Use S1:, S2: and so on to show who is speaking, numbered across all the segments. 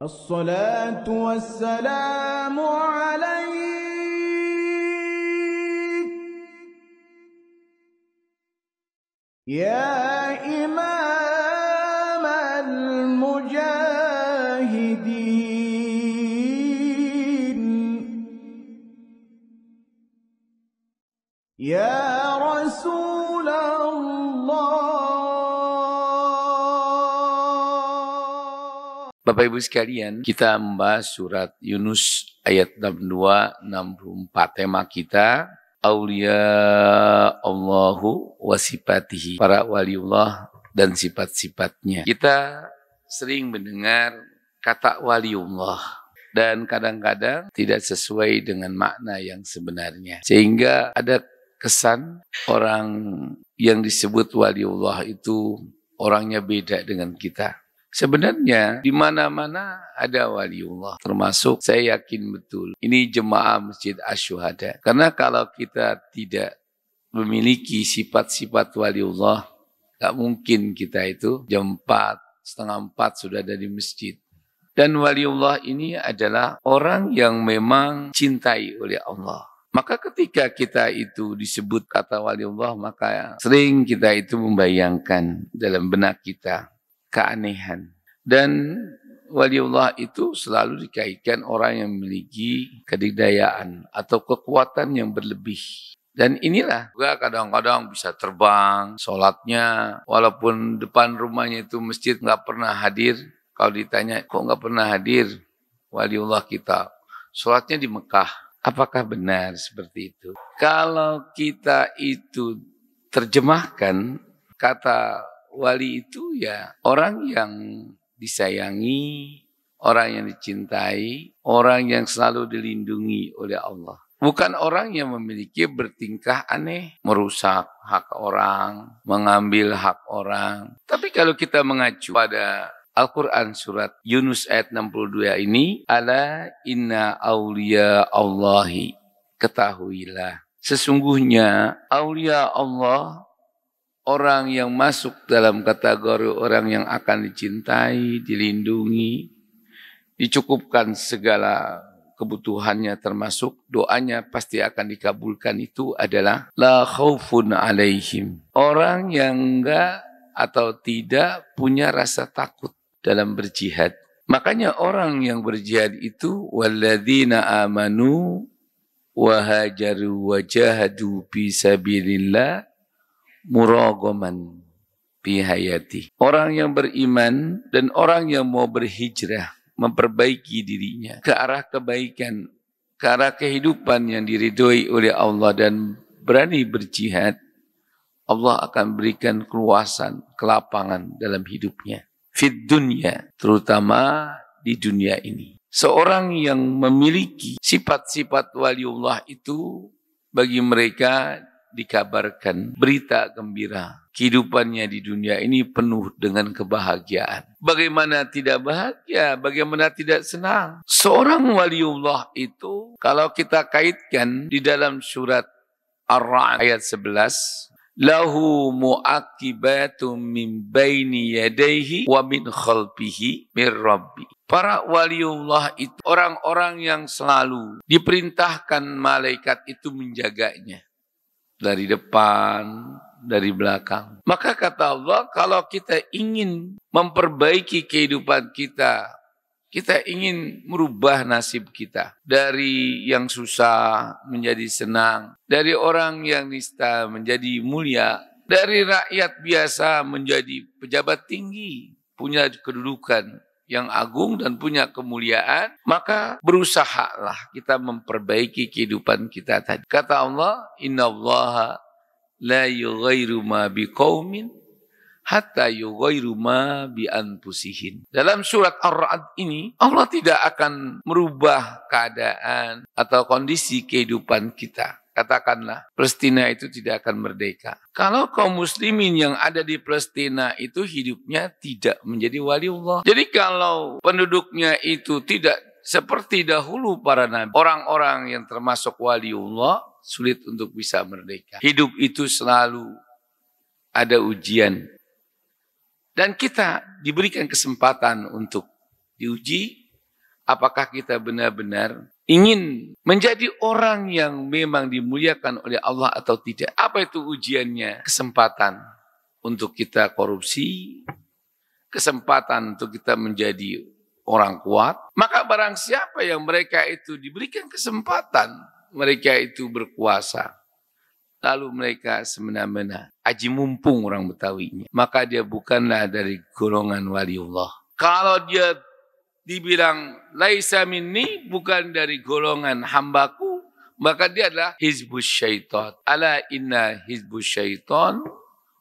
S1: الصلاة والسلام عليك يا إمام المجاهدين يا رسول الله.
S2: Bapak Ibu sekalian, kita membahas surat Yunus ayat 62-64. Tema kita, Aulia Allahu wa sifatihi, para waliullah dan sifat-sifatnya. Kita sering mendengar kata waliullah dan kadang-kadang tidak sesuai dengan makna yang sebenarnya. Sehingga ada kesan orang yang disebut waliullah itu orangnya beda dengan kita. Sebenarnya di mana-mana ada waliullah, termasuk saya yakin betul ini jemaah Masjid Asy-Syuhada. Karena kalau kita tidak memiliki sifat-sifat waliullah, gak mungkin kita itu jam 4, setengah 4 sudah ada di masjid. Dan waliullah ini adalah orang yang memang cintai oleh Allah. Maka ketika kita itu disebut kata waliullah, maka sering kita itu membayangkan dalam benak kita keanehan. Dan waliullah itu selalu dikaitkan orang yang memiliki kedikdayaan atau kekuatan yang berlebih. Dan inilah juga kadang-kadang bisa terbang, sholatnya walaupun depan rumahnya itu masjid nggak pernah hadir. Kalau ditanya, kok nggak pernah hadir waliullah kita? Sholatnya di Mekah. Apakah benar seperti itu? Kalau kita itu terjemahkan kata wali itu ya orang yang disayangi, orang yang dicintai, orang yang selalu dilindungi oleh Allah. Bukan orang yang memiliki bertingkah aneh, merusak hak orang, mengambil hak orang. Tapi kalau kita mengacu pada Al-Quran surat Yunus ayat 62 ini, ala inna awliya Allahi, ketahuilah sesungguhnya awliya Allah, orang yang masuk dalam kategori orang yang akan dicintai, dilindungi, dicukupkan segala kebutuhannya termasuk doanya pasti akan dikabulkan, itu adalah la khaufun alaihim. Orang yang enggak atau tidak punya rasa takut dalam berjihad. Makanya orang yang berjihad itu walladzina amanu wa hajaru wa jahadu fi sabilillah muragoman fi hayati. Orang yang beriman dan orang yang mau berhijrah, memperbaiki dirinya ke arah kebaikan, ke arah kehidupan yang diridhoi oleh Allah dan berani berjihad, Allah akan berikan keluasan, kelapangan dalam hidupnya. Fid dunya, terutama di dunia ini. Seorang yang memiliki sifat-sifat waliullah itu bagi mereka dikabarkan berita gembira. Kehidupannya di dunia ini penuh dengan kebahagiaan. Bagaimana tidak bahagia, bagaimana tidak senang. Seorang waliullah itu kalau kita kaitkan di dalam surat Ar-Ra'd ayat 11, lahu mu'aqibatum min baini yadayhi wa min khalfihi min rabbi. Para waliullah itu orang-orang yang selalu diperintahkan malaikat itu menjaganya. Dari depan, dari belakang. Maka kata Allah, kalau kita ingin memperbaiki kehidupan kita, kita ingin merubah nasib kita. Dari yang susah menjadi senang. Dari orang yang nista menjadi mulia. Dari rakyat biasa menjadi pejabat tinggi. Punya kedudukan yang agung dan punya kemuliaan, maka berusahalah kita memperbaiki kehidupan kita tadi. Kata Allah, innallaha la yughayyiru ma biqaumin hatta yughayyiru ma bi anfusihim. Dalam surat Ar-Ra'd ini, Allah tidak akan merubah keadaan atau kondisi kehidupan kita. Katakanlah, Palestina itu tidak akan merdeka. Kalau kaum muslimin yang ada di Palestina itu hidupnya tidak menjadi waliullah. Jadi kalau penduduknya itu tidak seperti dahulu para nabi, orang-orang yang termasuk waliullah, sulit untuk bisa merdeka. Hidup itu selalu ada ujian. Dan kita diberikan kesempatan untuk diuji Apakah kita benar-benar ingin menjadi orang yang memang dimuliakan oleh Allah atau tidak? Apa itu ujiannya? Kesempatan untuk kita korupsi, kesempatan untuk kita menjadi orang kuat. Maka barang siapa yang mereka itu diberikan kesempatan, mereka itu berkuasa, lalu mereka semena-mena, aji mumpung orang Betawinya, maka dia bukanlah dari golongan waliullah. Kalau dia dibilang laisa minni, bukan dari golongan hambaku, maka dia adalah hizbus syaitan. Ala inna hizbus syaitan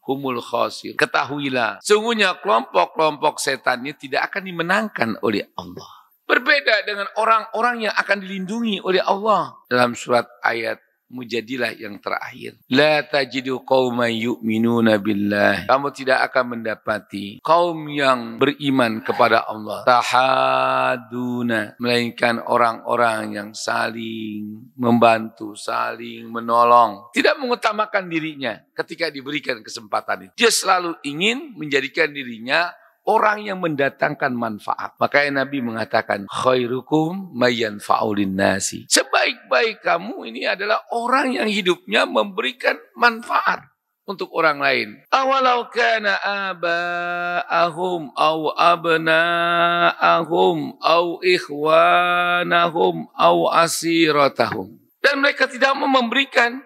S2: humul khasir. Ketahuilah, sungguhnya kelompok-kelompok setan ini tidak akan dimenangkan oleh Allah. Berbeda dengan orang-orang yang akan dilindungi oleh Allah. Dalam surat ayat Mujadilah yang terakhir. La tajidu qauman yu'minuna billah. Kamu tidak akan mendapati kaum yang beriman kepada Allah. Tahaduna. Melainkan orang-orang yang saling membantu, saling menolong. Tidak mengutamakan dirinya ketika diberikan kesempatan itu. Dia selalu ingin menjadikan dirinya orang yang mendatangkan manfaat. Makanya Nabi mengatakan, khairukum mayyanfa'u linnasi. Sebaik-baik kamu ini adalah orang yang hidupnya memberikan manfaat untuk orang lain. Awalau kana aba'ahum au abna'ahum au ikhwanahum au asiratahum. Dan mereka tidak mau memberikan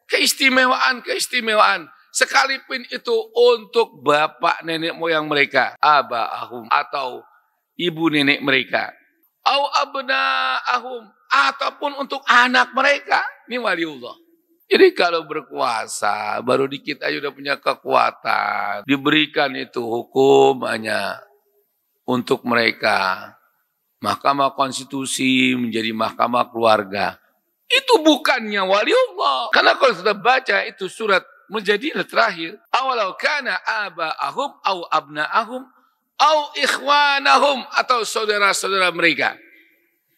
S2: keistimewaan sekalipun itu untuk bapak nenek moyang mereka, abahum, atau ibu nenek mereka, au abna'ahum, ataupun untuk anak mereka. Ini waliullah. Jadi kalau berkuasa, baru dikit aja udah punya kekuatan, diberikan itu hukum hanya untuk mereka. Mahkamah konstitusi menjadi mahkamah keluarga. Itu bukannya waliullah. Karena kalau sudah baca itu surat Mujadilah terakhir, awalau kana aba'ahum au abna'ahum au ikhwanahum, atau saudara-saudara mereka.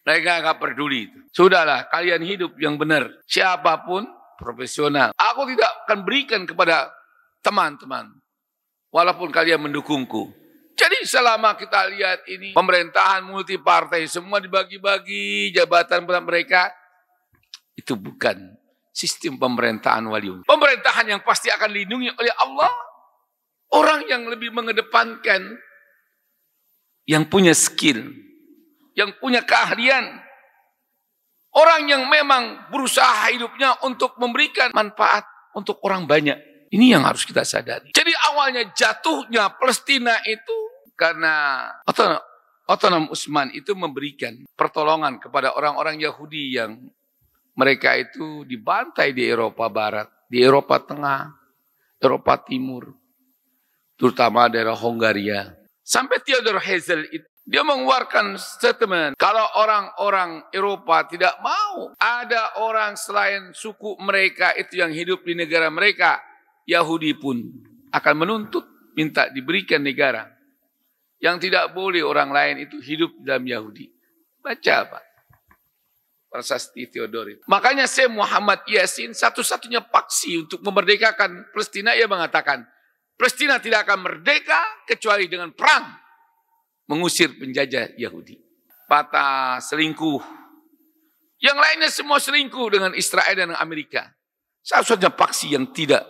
S2: Mereka enggak peduli itu. Sudahlah, kalian hidup yang benar. Siapapun profesional. Aku tidak akan berikan kepada teman-teman walaupun kalian mendukungku. Jadi selama kita lihat ini pemerintahan multi partai semua dibagi-bagi jabatan pada mereka, itu bukan sistem pemerintahan waliullah. Pemerintahan yang pasti akan dilindungi oleh Allah. Orang yang lebih mengedepankan, yang punya skill, yang punya keahlian. Orang yang memang berusaha hidupnya untuk memberikan manfaat untuk orang banyak. Ini yang harus kita sadari. Jadi awalnya jatuhnya Palestina itu karena otonom Utsman itu memberikan pertolongan kepada orang-orang Yahudi yang mereka itu dibantai di Eropa Barat, di Eropa Tengah, Eropa Timur, terutama daerah Hongaria. Sampai Theodor Herzl itu, dia mengeluarkan statement, kalau orang-orang Eropa tidak mau ada orang selain suku mereka itu yang hidup di negara mereka, Yahudi pun akan menuntut, minta diberikan negara. Yang tidak boleh orang lain itu hidup dalam Yahudi. Baca Pak. Prasasti Theodor itu. Makanya Syekh Muhammad Yasin satu-satunya paksi untuk memerdekakan Palestina, ia mengatakan Palestina tidak akan merdeka kecuali dengan perang mengusir penjajah Yahudi. Patah selingkuh. Yang lainnya semua selingkuh dengan Israel dan Amerika. Satu-satunya paksi yang tidak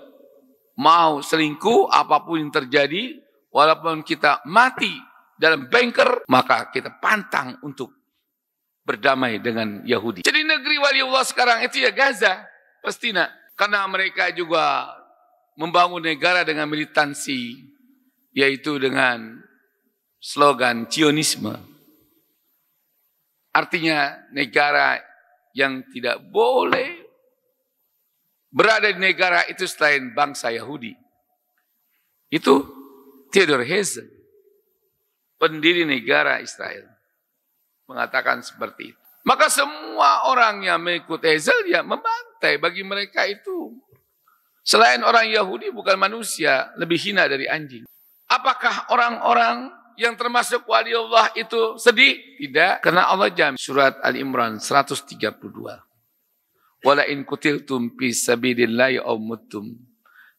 S2: mau selingkuh, apapun yang terjadi, walaupun kita mati dalam bunker, maka kita pantang untuk berdamai dengan Yahudi. Jadi negeri waliullah sekarang itu ya Gaza, Palestina. Karena mereka juga membangun negara dengan militansi, yaitu dengan slogan Zionisme. Artinya negara yang tidak boleh berada di negara itu selain bangsa Yahudi. Itu Theodor Herzl, pendiri negara Israel, mengatakan seperti itu. Maka semua orang yang mengikuti Herzl ya membantai. Bagi mereka itu selain orang Yahudi bukan manusia, lebih hina dari anjing. Apakah orang-orang yang termasuk waliullah itu sedih? Tidak, karena Allah jamin. Surat Al-Imran 132. Wala in kutiltum fi sabilillahi aw muttum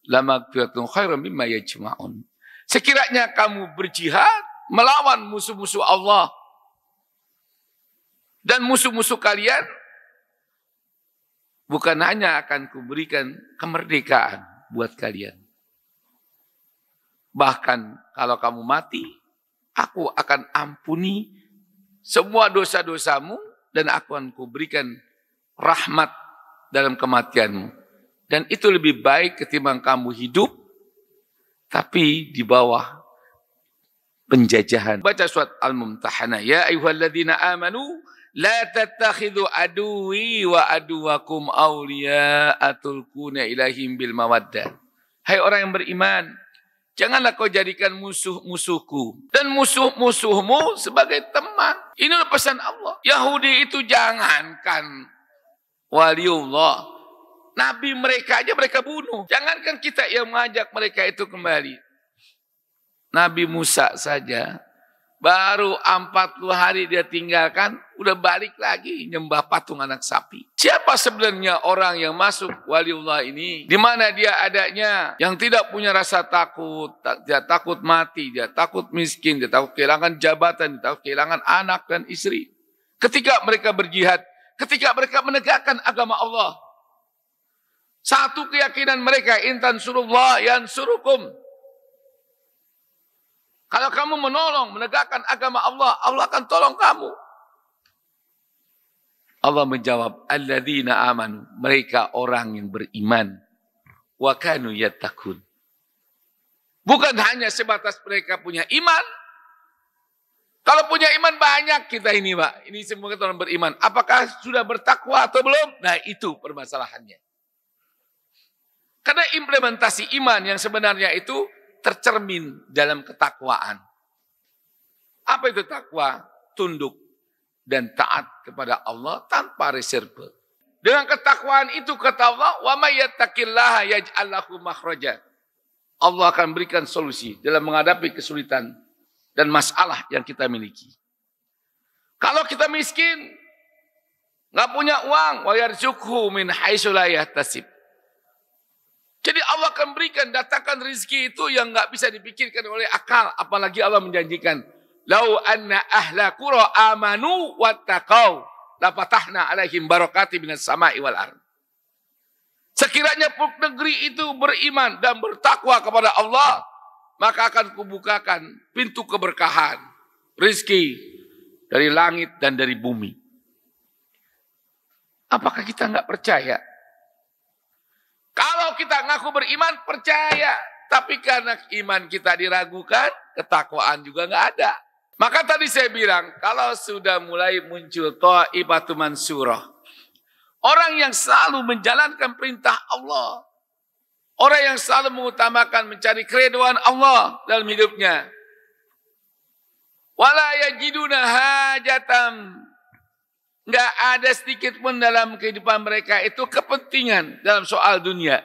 S2: lamaghfiratun khairum mimma yajma'un. Sekiranya kamu berjihad melawan musuh-musuh Allah, Dan musuh-musuh kalian bukan hanya akan kuberikan kemerdekaan buat kalian. Bahkan kalau kamu mati, aku akan ampuni semua dosa-dosamu dan aku akan kuberikan rahmat dalam kematianmu. Dan itu lebih baik ketimbang kamu hidup tapi di bawah penjajahan. Baca surat Al-Mumtahanah. Ya ayyuhalladzina amanu la tattakhidhu aduwi wa aduwakum awliya'a tulquna ilaihim bil mawaddah. Hai orang yang beriman, janganlah kau jadikan musuh-musuhku dan musuh-musuhmu sebagai teman. Ini pesan Allah. Yahudi itu jangankan waliullah, nabi mereka aja mereka bunuh. Jangankan kita yang mengajak mereka itu kembali. Nabi Musa saja baru 40 hari dia tinggalkan, udah balik lagi nyembah patung anak sapi. Siapa sebenarnya orang yang masuk waliullah ini? Di mana dia adanya? Yang tidak punya rasa takut, dia takut mati, dia takut miskin, dia takut kehilangan jabatan, dia takut kehilangan anak dan istri. Ketika mereka berjihad, ketika mereka menegakkan agama Allah, satu keyakinan mereka, intan surullah yansurukum. Kalau kamu menolong, menegakkan agama Allah, Allah akan tolong kamu. Allah menjawab, alladzina amanu, mereka orang yang beriman, wa kanu yattaqun. Bukan hanya sebatas mereka punya iman. Kalau punya iman banyak kita ini, Pak. Ini semua orang beriman. Apakah sudah bertakwa atau belum? Nah, itu permasalahannya. Karena implementasi iman yang sebenarnya itu tercermin dalam ketakwaan. Apa itu takwa? Tunduk dan taat kepada Allah tanpa reserve. Dengan ketakwaan itu kata Allah, wa may yattaqillaha yaj'al lahu makhraja. Allah akan berikan solusi dalam menghadapi kesulitan dan masalah yang kita miliki. Kalau kita miskin, nggak punya uang, wa yarzuqhu min haitsu la yahtasib. Jadi Allah akan berikan, datangkan rezeki itu yang nggak bisa dipikirkan oleh akal. Apalagi Allah menjanjikan, lau anna ahla qura amanu wattaqau la fatahna alaihim barakati minas sama'i wal ardh. Sekiranya negeri itu beriman dan bertakwa kepada Allah, maka akan kubukakan pintu keberkahan, rezeki dari langit dan dari bumi. Apakah kita nggak percaya? Kalau kita ngaku beriman, percaya. Tapi karena iman kita diragukan, ketakwaan juga nggak ada. Maka tadi saya bilang, kalau sudah mulai muncul Ta'ifatul Mansurah, orang yang selalu menjalankan perintah Allah, orang yang selalu mengutamakan mencari keridhaan Allah dalam hidupnya, wala yajiduna hajatam, nggak ada sedikit pun dalam kehidupan mereka itu kepentingan dalam soal dunia.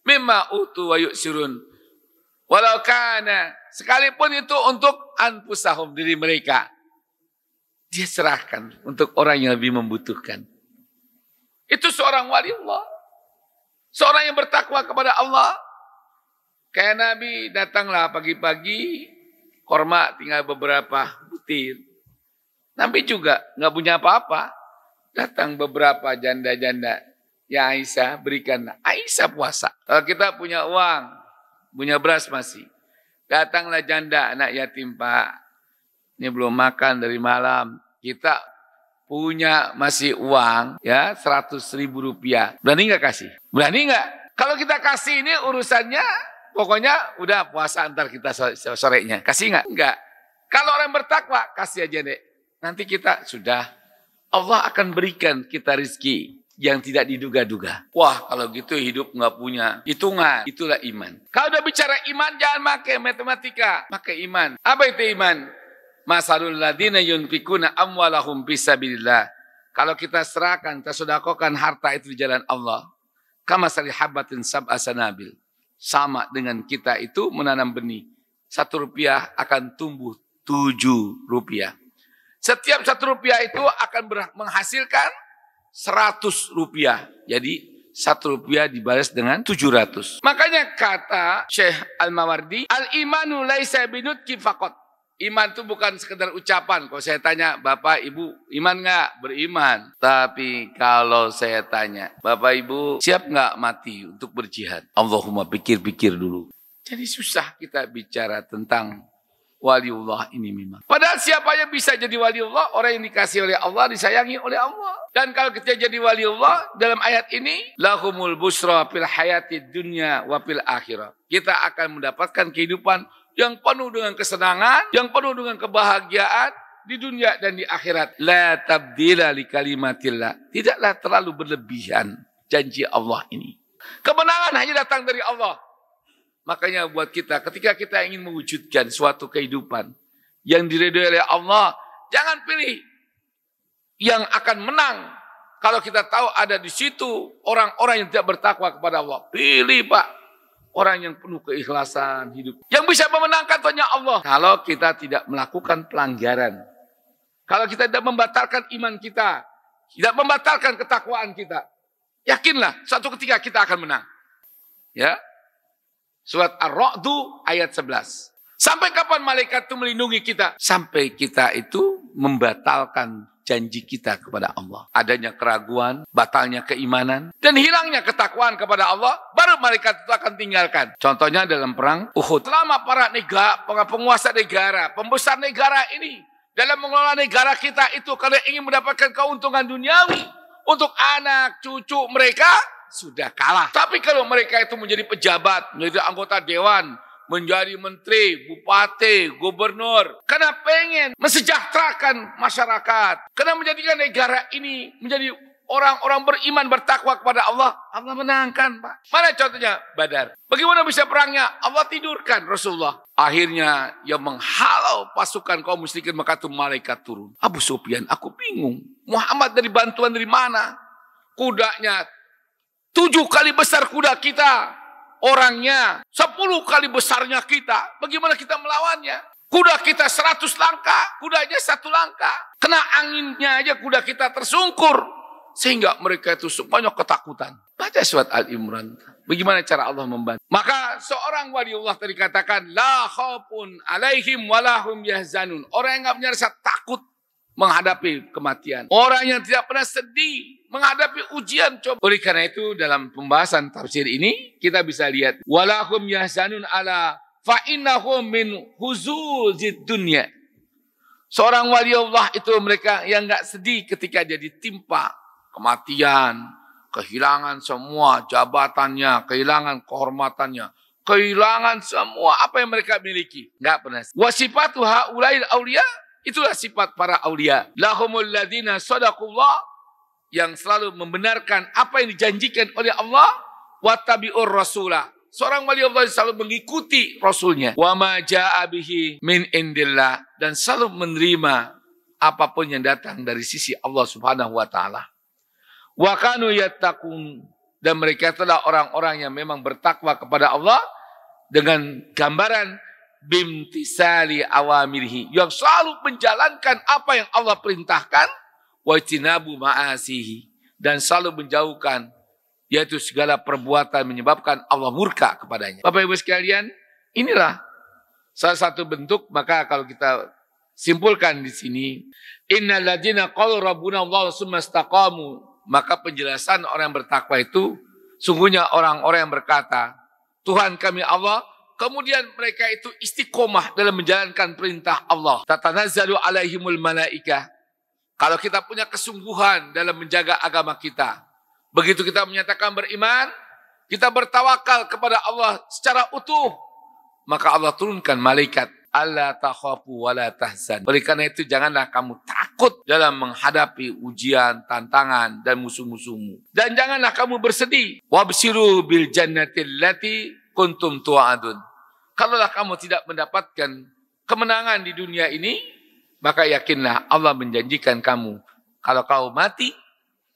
S2: Mimma utu wa yu'sirun. Walau kana, sekalipun itu untuk anfusahum, diri mereka, dia serahkan untuk orang yang lebih membutuhkan. Itu seorang wali Allah. Seorang yang bertakwa kepada Allah. Kayak Nabi, datanglah pagi-pagi, korma tinggal beberapa butir. Nabi juga nggak punya apa-apa. Datang beberapa janda-janda. Ya Aisyah, berikan. Aisyah puasa. Kalau kita punya uang, punya beras masih. Datanglah janda, anak yatim, Pak. Ini belum makan dari malam. Kita punya masih uang, ya 100.000 rupiah. Berani nggak kasih? Berani nggak? Kalau kita kasih ini urusannya, pokoknya udah puasa antar kita sorenya. Kasih nggak? Nggak. Kalau orang bertakwa, kasih aja deh. Nanti kita sudah, Allah akan berikan kita rezeki yang tidak diduga-duga. Wah, kalau gitu hidup nggak punya hitungan. Itulah iman. Kalau udah bicara iman, jangan pakai matematika, pakai iman. Apa itu iman? Masalul ladina yunfikuna amwalahum fisabilillah. Kalau kita serahkan, kita sedekahkan harta itu di jalan Allah. Kama sali habatin sab'a sanabil. Sama dengan kita itu menanam benih. 1 rupiah akan tumbuh 7 rupiah. Setiap 1 rupiah itu akan menghasilkan 100 rupiah. Jadi 1 rupiah dibalas dengan 700. Makanya kata Syekh Al-Mawardi, al-imanu laisa binutki faqat. Iman itu bukan sekedar ucapan. Kalau saya tanya, Bapak Ibu iman nggak? Beriman. Tapi kalau saya tanya, Bapak Ibu siap nggak mati untuk berjihad? Allahumma pikir-pikir dulu. Jadi susah kita bicara tentang waliullah ini memang. Padahal siapa yang bisa jadi waliullah? Orang yang dikasih oleh Allah, disayangi oleh Allah. Dan kalau kita jadi waliullah dalam ayat ini, lahumul busra fil hayatid dunya wa fil akhirah. Kita akan mendapatkan kehidupan yang penuh dengan kesenangan, yang penuh dengan kebahagiaan di dunia dan di akhirat. La tabdila li kalimatillah. Tidaklah terlalu berlebihan janji Allah ini. Kemenangan hanya datang dari Allah. Makanya buat kita, ketika kita ingin mewujudkan suatu kehidupan yang diridhoi oleh Allah, jangan pilih yang akan menang. Kalau kita tahu ada di situ orang-orang yang tidak bertakwa kepada Allah, pilih Pak. Orang yang penuh keikhlasan hidup. Yang bisa memenangkan hanya Allah. Kalau kita tidak melakukan pelanggaran. Kalau kita tidak membatalkan iman kita. Tidak membatalkan ketakwaan kita. Yakinlah, suatu ketika kita akan menang. Ya. Surat Ar-Ra'du ayat 11. Sampai kapan malaikat itu melindungi kita? Sampai kita itu membatalkan janji kita kepada Allah. Adanya keraguan, batalnya keimanan, dan hilangnya ketakwaan kepada Allah, baru malaikat itu akan tinggalkan. Contohnya dalam perang Uhud. Selama para penguasa negara, pembesar negara ini, dalam mengelola negara kita itu, kalau ingin mendapatkan keuntungan duniawi, untuk anak, cucu mereka, sudah kalah. Tapi kalau mereka itu menjadi pejabat, menjadi anggota dewan, menjadi menteri, bupati, gubernur, karena pengen mensejahterakan masyarakat, karena menjadikan negara ini menjadi orang-orang beriman bertakwa kepada Allah, Allah menangkan, Pak. Mana contohnya? Badar. Bagaimana bisa perangnya? Allah tidurkan Rasulullah. Akhirnya yang menghalau pasukan kaum musyrikin, maka itu malaikat turun. Abu Sufyan, aku bingung. Muhammad dari bantuan dari mana? Kudanya 7 kali besar kuda kita. Orangnya 10 kali besarnya kita. Bagaimana kita melawannya? Kuda kita 100 langkah, kudanya 1 langkah. Kena anginnya aja kuda kita tersungkur. Sehingga mereka itu semuanya ketakutan. Baca surat Al-Imran. Bagaimana cara Allah membantu? Maka seorang waliullah tadi katakan, la khaufun alaihim walahum yahzanun. Orang yang nggak punya rasa takut menghadapi kematian. Orang yang tidak pernah sedih menghadapi ujian. Coba. Oleh karena itu dalam pembahasan tafsir ini kita bisa lihat walahum yahzanun ala fa innahum min huzuzid dunya. Seorang waliullah itu mereka yang enggak sedih ketika dia ditimpa kematian, kehilangan semua jabatannya, kehilangan kehormatannya, kehilangan semua apa yang mereka miliki. Enggak pernah. Wasifatu haulail auliya, itulah sifat para aulia. Lahumul ladzina sadaqullah, yang selalu membenarkan apa yang dijanjikan oleh Allah, wattabi'ur rasulah. Seorang wali Allah selalu mengikuti rasulnya. Wa ma jaa bihi min indillah, dan selalu menerima apapun yang datang dari sisi Allah Subhanahu wa taala. Wa kanu yattaqun, dan mereka adalah orang-orang yang memang bertakwa kepada Allah dengan gambaran bimtisali awamirhi, yang selalu menjalankan apa yang Allah perintahkan, wajtinabu ma'asihi, dan selalu menjauhkan yaitu segala perbuatan menyebabkan Allah murka kepadanya. Bapak Ibu sekalian, inilah salah satu bentuk. Maka kalau kita simpulkan di sini, innal ladzina qalu rabbuna Allah tsumma istaqamu, maka penjelasan orang yang bertakwa itu sungguhnya orang-orang yang berkata Tuhan kami Allah, kemudian mereka itu istiqomah dalam menjalankan perintah Allah. Tatanazzalu alaihimul malaikah. Kalau kita punya kesungguhan dalam menjaga agama kita, begitu kita menyatakan beriman, kita bertawakal kepada Allah secara utuh, maka Allah turunkan malaikat. Alla takhafu wa la tahzan. Oleh karena itu janganlah kamu takut dalam menghadapi ujian, tantangan dan musuh-musuhmu. Dan janganlah kamu bersedih. Wabshiru bil jannati allati kuntum tu'adun. Kalaulah kamu tidak mendapatkan kemenangan di dunia ini, maka yakinlah Allah menjanjikan kamu, kalau kau mati,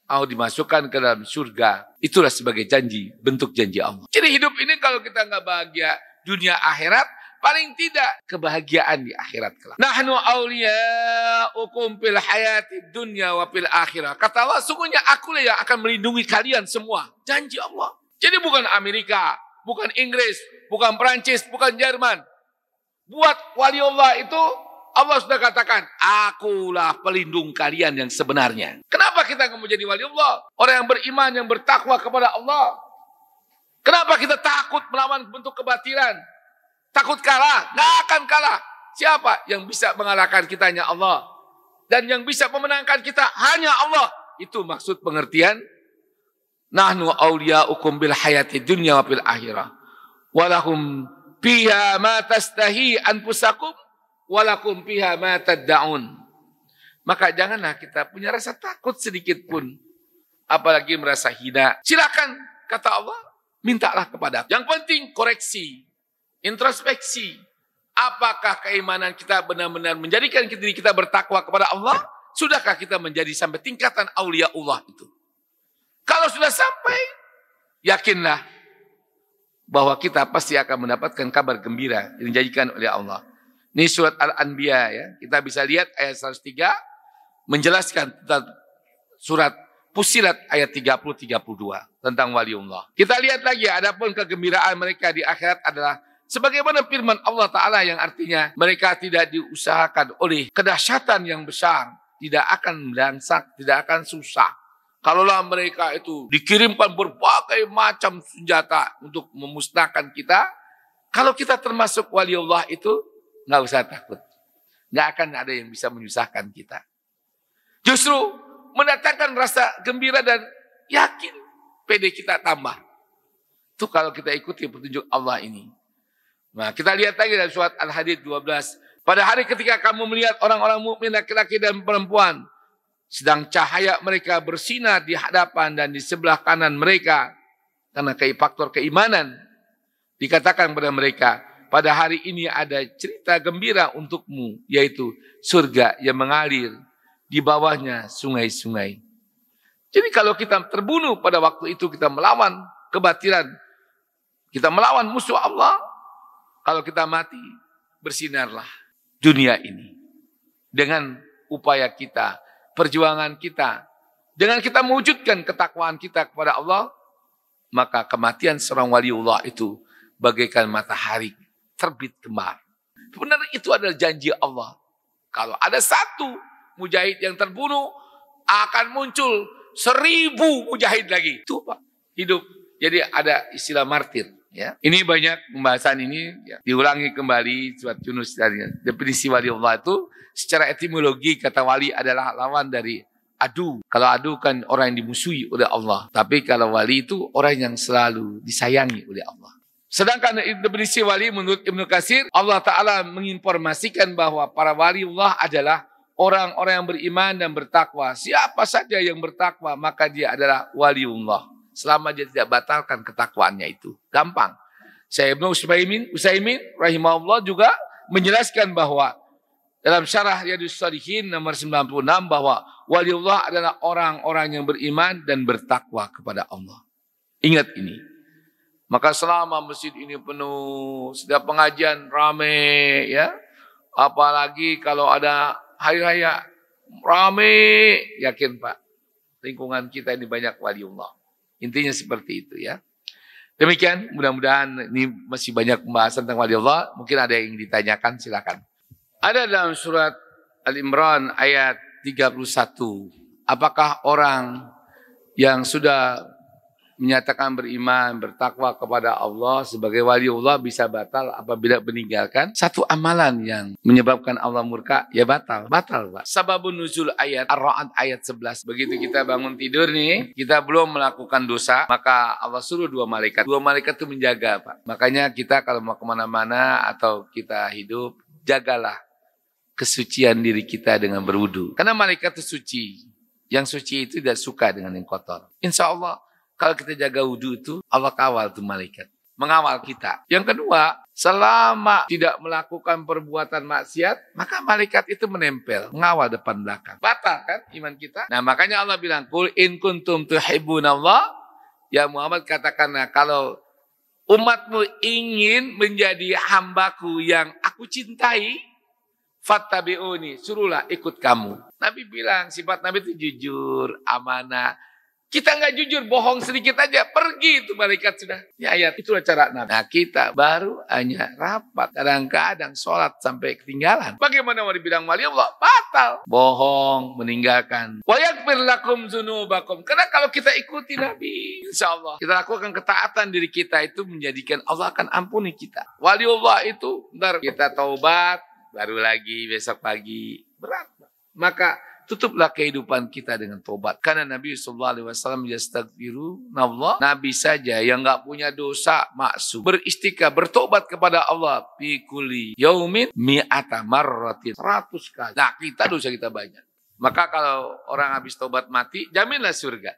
S2: kau dimasukkan ke dalam surga. Itulah sebagai janji, bentuk janji Allah. Jadi hidup ini kalau kita nggak bahagia dunia akhirat, paling tidak kebahagiaan di akhirat kelak. Nahnu awliya'ukum fil hayati dunya wa fil akhirah. Kata Allah, sungguhnya akulah yang akan melindungi kalian semua. Janji Allah. Jadi bukan Amerika, bukan Inggris, bukan Perancis, bukan Jerman. Buat wali Allah itu Allah sudah katakan, akulah pelindung kalian yang sebenarnya. Kenapa kita nggak mau jadi wali Allah? Orang yang beriman, yang bertakwa kepada Allah. Kenapa kita takut melawan bentuk kebatilan? Takut kalah? Nggak akan kalah. Siapa yang bisa mengalahkan kita? Hanya Allah. Dan yang bisa memenangkan kita hanya Allah. Itu maksud pengertian. Nahnu awliya'ukum bil hayati dunya wa fil akhirah. Walakum fiha ma tastahi anfusakum. Walakum fiha ma tadda'un. Maka janganlah kita punya rasa takut sedikit pun. Apalagi merasa hina. Silakan, kata Allah, mintalah kepada. Yang penting koreksi, introspeksi. Apakah keimanan kita benar-benar menjadikan diri kita bertakwa kepada Allah? Sudahkah kita menjadi sampai tingkatan aulia Allah itu? Kalau sudah sampai, yakinlah bahwa kita pasti akan mendapatkan kabar gembira yang dijadikan oleh Allah. Ini surat Al-Anbiya ya. Kita bisa lihat ayat 103 menjelaskan tentang surat Fussilat ayat 30-32 tentang waliullah. Kita lihat lagi, adapun kegembiraan mereka di akhirat adalah sebagaimana firman Allah Ta'ala yang artinya mereka tidak diusahakan oleh kedahsyatan yang besar, tidak akan melangsak, tidak akan susah. Kalaulah mereka itu dikirimkan berbagai macam senjata untuk memusnahkan kita, kalau kita termasuk waliullah itu, nggak usah takut. Nggak akan ada yang bisa menyusahkan kita. Justru mendatangkan rasa gembira dan yakin pede kita tambah. Itu kalau kita ikuti petunjuk Allah ini. Nah, kita lihat lagi dalam surat Al-Hadid 12. Pada hari ketika kamu melihat orang-orang mukmin laki-laki dan perempuan, sedang cahaya mereka bersinar di hadapan dan di sebelah kanan mereka, karena faktor keimanan, dikatakan kepada mereka, pada hari ini ada cerita gembira untukmu, yaitu surga yang mengalir di bawahnya sungai-sungai. Jadi kalau kita terbunuh pada waktu itu, kita melawan kebatilan, kita melawan musuh Allah, kalau kita mati, bersinarlah dunia ini. Dengan upaya kita, perjuangan kita, dengan kita mewujudkan ketakwaan kita kepada Allah, maka kematian seorang waliullah itu bagaikan matahari terbit kembar. Benar, itu adalah janji Allah. Kalau ada satu mujahid yang terbunuh, akan muncul 1000 mujahid lagi. Itu Pak, hidup. Jadi ada istilah martir. Ya. Ini banyak pembahasan ini ya, diulangi kembali surat Yunus tadi. Definisi wali Allah itu secara etimologi kata wali adalah lawan dari adu. Kalau adu kan orang yang dimusuhi oleh Allah. Tapi kalau wali itu orang yang selalu disayangi oleh Allah. Sedangkan definisi wali menurut Ibnu Katsir, Allah Ta'ala menginformasikan bahwa para waliullah adalah orang-orang yang beriman dan bertakwa. Siapa saja yang bertakwa, maka dia adalah waliullah. Selama dia tidak batalkan ketakwaannya itu. Gampang. Syekh Ibnu Utsaimin rahimahullah juga menjelaskan bahwa dalam syarah Riyadhus Shalihin nomor 96 bahwa waliullah adalah orang-orang yang beriman dan bertakwa kepada Allah. Ingat ini. Maka selama masjid ini penuh, setiap pengajian rame ya. Apalagi kalau ada hari raya rame, yakin Pak, lingkungan kita ini banyak waliullah. Intinya seperti itu ya. Demikian, mudah-mudahan ini masih banyak pembahasan tentang waliullah. Mungkin ada yang ditanyakan, silakan. Ada dalam surat Al-Imran ayat 31. Apakah orang yang sudah menyatakan beriman, bertakwa kepada Allah sebagai waliullah bisa batal apabila meninggalkan satu amalan yang menyebabkan Allah murka? Ya batal, Pak. Sababun nuzul ayat Ar-Ra'd ayat 11. Begitu kita bangun tidur nih, kita belum melakukan dosa, maka Allah suruh 2 malaikat. 2 malaikat itu menjaga, Pak. Makanya kita kalau mau kemana-mana atau kita hidup, jagalah kesucian diri kita dengan berwudu. Karena malaikat itu suci. Yang suci itu tidak suka dengan yang kotor. Insya Allah, kalau kita jaga wudhu itu, Allah kawal tuh malaikat. Mengawal kita. Yang kedua, selama tidak melakukan perbuatan maksiat, maka malaikat itu menempel. Mengawal depan belakang. Batal kan iman kita? Nah makanya Allah bilang, Qul in kuntum tuhibbunallah. Ya Muhammad katakanlah, kalau umatmu ingin menjadi hambaku yang aku cintai, fattabi'uni, suruhlah ikut kamu. Nabi bilang, sifat Nabi itu jujur, amanah. Kita nggak jujur, bohong sedikit aja, pergi itu malaikat sudah. Ya ayat, itulah cara Nabi. Nah kita baru hanya rapat. Kadang-kadang sholat sampai ketinggalan. Bagaimana mau dibilang wali Allah? Batal. Bohong, meninggalkan. Wa yaghfir lakum dzunubakum. Karena kalau kita ikuti Nabi, insya Allah kita lakukan ketaatan diri kita, itu menjadikan Allah akan ampuni kita. Wali Allah itu, ntar kita taubat, baru lagi besok pagi. Berat. Maka tutuplah kehidupan kita dengan tobat. Karena Nabi SAW yastaghfiru Allah. Nabi saja yang nggak punya dosa maksum, beristighfar, bertobat kepada Allah. Fi kulli yaumin mi'ata marratin. 100 kali. Nah kita dosa kita banyak. Maka kalau orang habis tobat mati, jaminlah surga.